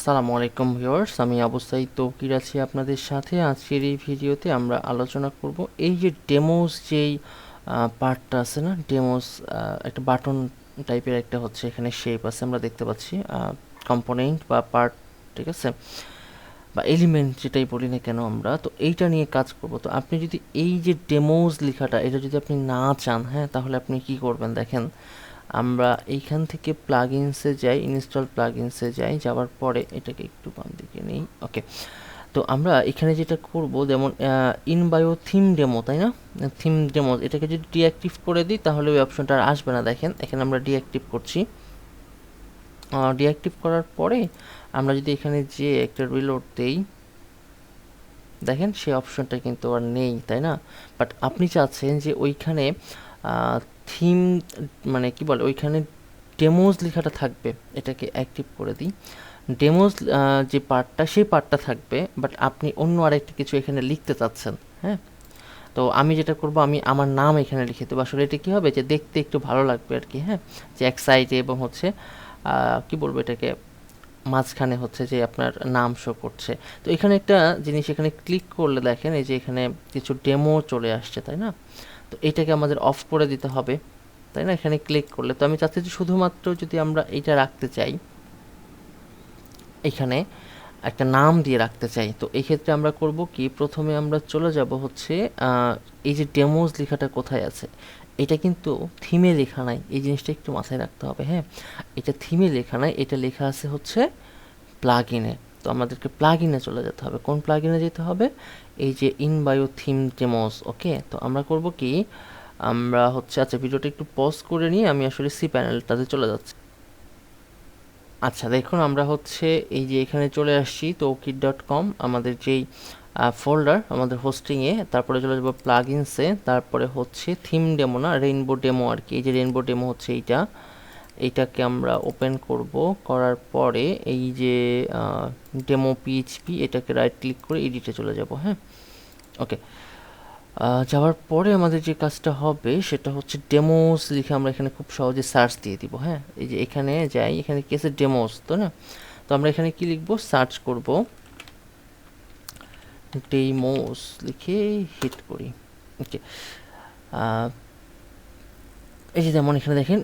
আসসালামু আলাইকুম ভিউয়ার্স, আমি অবস্থায় তৌকির আছি আপনাদের সাথে। আজকের এই ভিডিওতে আমরা আলোচনা করব এই যে ডেমোস যেই পার্টটা আছে না, ডেমোস একটা বাটন টাইপের একটা হচ্ছে এখানে শেপ আছে, আমরা দেখতে পাচ্ছি কম্পোনেন্ট বা পার্ট, ঠিক আছে, বা এলিমেন্ট যেটাই বলি না কেন আমরা, তো এইটা নিয়ে কাজ করব। তো আপনি যদি এই যে ডেমোস লেখাটা এটা যদি আপনি না চান, হ্যাঁ, তাহলে আপনি কি করবেন দেখেন। আমরা এইখান থেকে প্লাগইনসে যাই, ইনস্টল প্লাগইনসে যাই, যাওয়ার পরে এটাকে একটু বাম দিকে নেই, ওকে। তো আমরা এখানে যেটা করব, যেমন ইনবায়ো থিম ডেমো, তাই না, থিম ডেমো, এটাকে যদি ডিঅ্যাক্টিভ করে দিই তাহলে ওই অপশনটা আর আসবে না। দেখেন এখানে আমরা ডিঅ্যাক্টিভ করছি। ডিঅ্যাক্টিভ করার পরে আমরা যদি এখানে যে একটা রিলোড দেই, দেখেন সেই অপশনটা কিন্তু আর নেই, তাই না। বাট আপনি চাচ্ছেন যে ওইখানে থিম, মানে কি বলে, ওইখানে ডেমোজ লেখাটা থাকবে। এটাকে অ্যাক্টিভ করে দিই। ডেমোজ যে পার্টটা, সেই পার্টটা থাকবে, বাট আপনি অন্য আরেকটা কিছু এখানে লিখতে চাচ্ছেন, হ্যাঁ। তো আমি যেটা করব, আমি আমার নাম এখানে লিখে দেবো। আসলে এটা কী হবে, যে দেখতে একটু ভালো লাগবে আর কি, হ্যাঁ, যে এক সাইডে এবং হচ্ছে কি বলবো এটাকে, মাঝখানে হচ্ছে যে আপনার নাম শো করছে। তো এখানে একটা জিনিস, এখানে ক্লিক করলে দেখেন এই যে এখানে কিছু ডেমো চলে আসছে, তাই না। তো এটাকে আমাদের অফ করে দিতে হবে, তাই না, এখানে ক্লিক করলে। তো আমি চাচ্ছি যে শুধুমাত্র যদি আমরা এটা রাখতে চাই, এখানে একটা নাম দিয়ে রাখতে চাই, তো এই ক্ষেত্রে আমরা করব কি, প্রথমে আমরা চলে যাব হচ্ছে এই যে ডেমোজ লেখাটা কোথায় আছে, এটা কিন্তু থিমে লেখা নাই, এই জিনিসটা একটু মাথায় রাখতে হবে, হ্যাঁ। এটা থিমে লেখা নাই, এটা লেখা আছে হচ্ছে প্লাগইনে। তো আমাদেরকে প্লাগইনে চলে যেতে হবে। কোন প্লাগইনে যেতে হবে, এই যে ইনবায়ো থিম ডেমোস, ওকে। তো আমরা করব কি, আমরা হচ্ছে, আচ্ছা ভিডিওটা একটু পজ করে নিয়ে আমি আসলে সি প্যানেলটাতে চলে যাচ্ছি। আচ্ছা দেখুন, আমরা হচ্ছে এই যে এখানে চলে আসছি তৌকির.com, আমাদের যেই ফোল্ডার আমাদের হোস্টিংয়ে, তারপরে চলে যাবো প্লাগইনসে, তারপরে হচ্ছে থিম ডেমো, না রেইনবো ডেমো আর কি, এই যে রেইনবো ডেমো হচ্ছে এইটাকে আমরা ওপেন করব। করার পরে এই যে ডেমো পিএইচপি, এটাকে রাইট ক্লিক করে এডিটে চলে যাব, হ্যাঁ, ওকে। যাওয়ার পরে আমাদের যে কাজটা হবে সেটা হচ্ছে ডেমোস লিখে আমরা এখানে খুব সহজে সার্চ দিয়ে দিব, হ্যাঁ। এই যে এখানে যাই, এখানে কি আছে, ডেমোস, তো না। তো আমরা এখানে কি লিখব, সার্চ করব, ডেমোস লিখে হিট করি, ওকে। এই যে যেমন এখানে দেখেন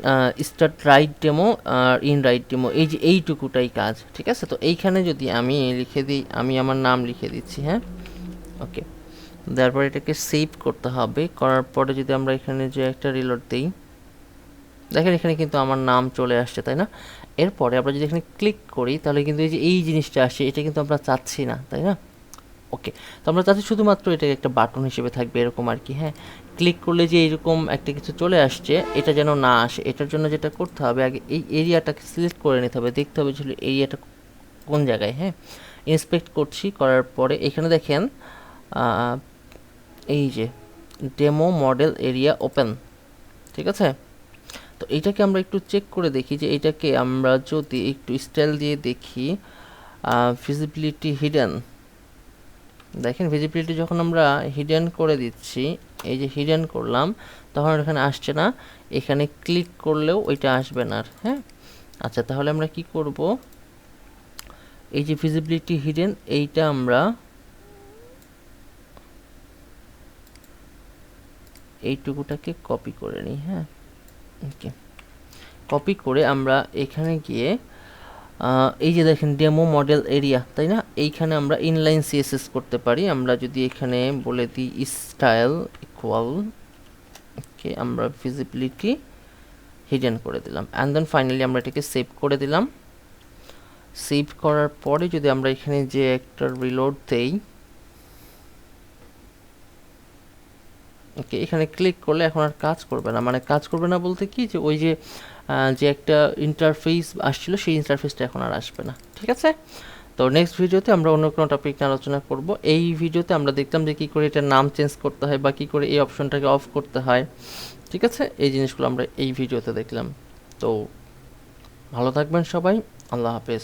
স্টার্ট রাইট ডেমো আর ইন রাইট ডেমো, এই যে এইটুকুটাই কাজ, ঠিক আছে। তো এইখানে যদি আমি লিখে দিই, আমি আমার নাম লিখে দিচ্ছি, হ্যাঁ, ওকে। তারপর এটাকে সেভ করতে হবে। করার পরে যদি আমরা এখানে যে একটা রিলোড দিই, দেখেন এখানে কিন্তু আমার নাম চলে আসছে, তাই না। এরপরে আমরা যদি এখানে ক্লিক করি তাহলে কিন্তু এই যে এই জিনিসটা আসে, এটা কিন্তু আমরা চাচ্ছি না, তাই না, ওকে। তো আমরা চাচ্ছি শুধুমাত্র এটাকে একটা বাটন হিসেবে থাকবে, এরকম আর কি, হ্যাঁ। ক্লিক করলে যে এরকম একটা কিছু চলে আসছে, এটা যেন না আসে, এটার জন্য যেটা করতে হবে, আগে এই এরিয়াটাকে সিলেক্ট করে নিতে হবে, দেখতে হবে যে এরিয়াটা কোন জায়গায়, হ্যাঁ। ইন্সপেক্ট করছি, করার পরে এখানে দেখেন এই যে ডেমো মডেল এরিয়া ওপেন, ঠিক আছে। তো এইটাকে আমরা একটু চেক করে দেখি, যে এইটাকে আমরা যদি একটু স্টাইল দিয়ে দেখি, ভিজিবিলিটি হিডেন, দেখেন ভিজিবিলিটি যখন আমরা হিডেন করে দিচ্ছি, এই যে হিডেন করলাম, তখন এখানে আসছে না, এখানে ক্লিক করলেও ওইটা আসবে না, হ্যাঁ। আচ্ছা তাহলে আমরা কি করব, এই যে ভিজিবিলিটি হিডেন, এইটা আমরা এইটুকুটাকে কপি করে নিই, হ্যাঁ, ওকে। কপি করে আমরা এখানে গিয়ে এই যে দেখেন ডেমো মডেল এরিয়া, তাই না, এইখানে আমরা ইনলাইন সিএসএস করতে পারি। আমরা যদি এখানে বলে দিই স্টাইল ইকুয়াল, ওকে, আমরা ভিজিবিলিটি হিডেন করে দিলাম, অ্যান্ড দেন ফাইনালি আমরা এটাকে সেভ করে দিলাম। সেভ করার পরে যদি আমরা এখানে যে একটা রিলোড দেই, ওকে, এখানে ক্লিক করলে এখন আর কাজ করবে না, মানে কাজ করবে না বলতে কি, যে ওই যে যে একটা ইন্টারফেস আসছিল, সেই ইন্টারফেসটা এখন আর আসবে না, ঠিক আছে। তো নেক্সট ভিডিওতে আমরা অন্য কোনো টপিক নিয়ে আলোচনা করব। এই ভিডিওতে আমরা দেখলাম যে কী করে এটার নাম চেঞ্জ করতে হয়, বা কী করে এই অপশনটাকে অফ করতে হয়, ঠিক আছে। এই জিনিসগুলো আমরা এই ভিডিওতে দেখলাম। তো ভালো থাকবেন সবাই, আল্লাহ হাফেজ।